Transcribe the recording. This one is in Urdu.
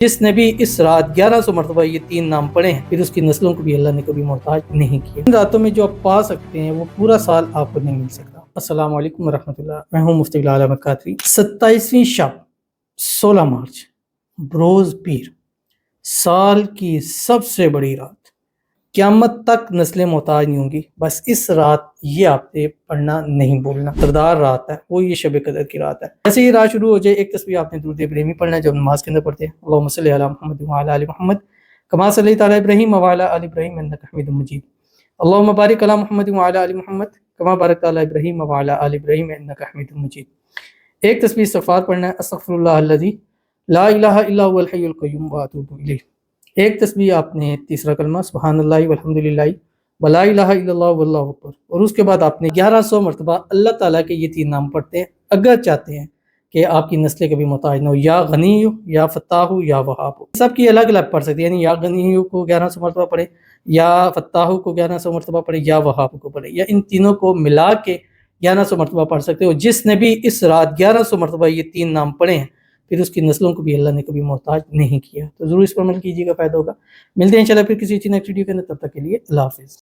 جس نے بھی اس رات 1100 مرتبہ یہ 3 نام پڑھے ہیں پھر اس کی نسلوں کو بھی اللہ نے کبھی محتاج نہیں کیا۔ ان راتوں میں جو آپ پا سکتے ہیں وہ پورا سال آپ کو نہیں مل سکتا۔ السلام علیکم ورحمۃ اللہ، میں ہوں مفتی بلال احمد قادری۔ 27ویں شب 16 مارچ بروز پیر، سال کی سب سے بڑی رات، قیامت تک نسلیں محتاج نہیں ہوں گی، بس اس رات یہ آپ نے پڑھنا نہیں بھولنا۔ سردار رات ہے وہ، یہ شب قدر کی رات ہے۔ جیسے یہ رات شروع ہو جائے ایک تسبیح آپ نے درود ابراہیمی پڑھنا ہے جو نماز کے اندر پڑھتے ہیں، اللہم صلی علی محمد وعلی آل محمد کما صلیت علی ابراہیم وعلی آل ابراہیم انک حمید مجید، اللہم بارک علی محمد وعلی آل محمد کما بارکت علی ابراہیم وعلی آل ابراہیم انک حمید مجید۔ ایک تسبیح استغفار پڑھنا ہے، استغفر اللہ الذی لا الہ الا هو الحی القیوم واتوب الیہ۔ ایک تسبیح آپ نے تیسرا کلمہ سبحان اللہ والحمدللہ ولا الہ الا اللہ واللہ اکبر، اور اس کے بعد آپ نے 1100 مرتبہ اللہ تعالیٰ کے یہ 3 نام پڑھتے ہیں اگر چاہتے ہیں کہ آپ کی نسلیں کبھی محتاج نہ ہو، یا غنی ہو یا فتاح ہو یا وہاب ہو۔ سب کی الگ الگ پڑھ سکتے ہیں، یعنی یا غنی کو 1100 مرتبہ پڑھے، یا فتاح کو 1100 مرتبہ پڑھے، یا وہاب کو پڑھے، یا ان تینوں کو ملا کے 1100 مرتبہ پڑھ سکتے ہو۔ جس نے بھی اس رات 1100 مرتبہ یہ 3 نام پڑھے ہیں پھر اس کی نسلوں کو بھی اللہ نے کبھی محتاج نہیں کیا۔ تو ضرور اس پر عمل کیجیے گا، فائدہ ہوگا۔ ملتے ہیں انشاءاللہ پھر کسی نیکسٹ ویڈیو کے اندر، تب تک کے لیے اللہ حافظ۔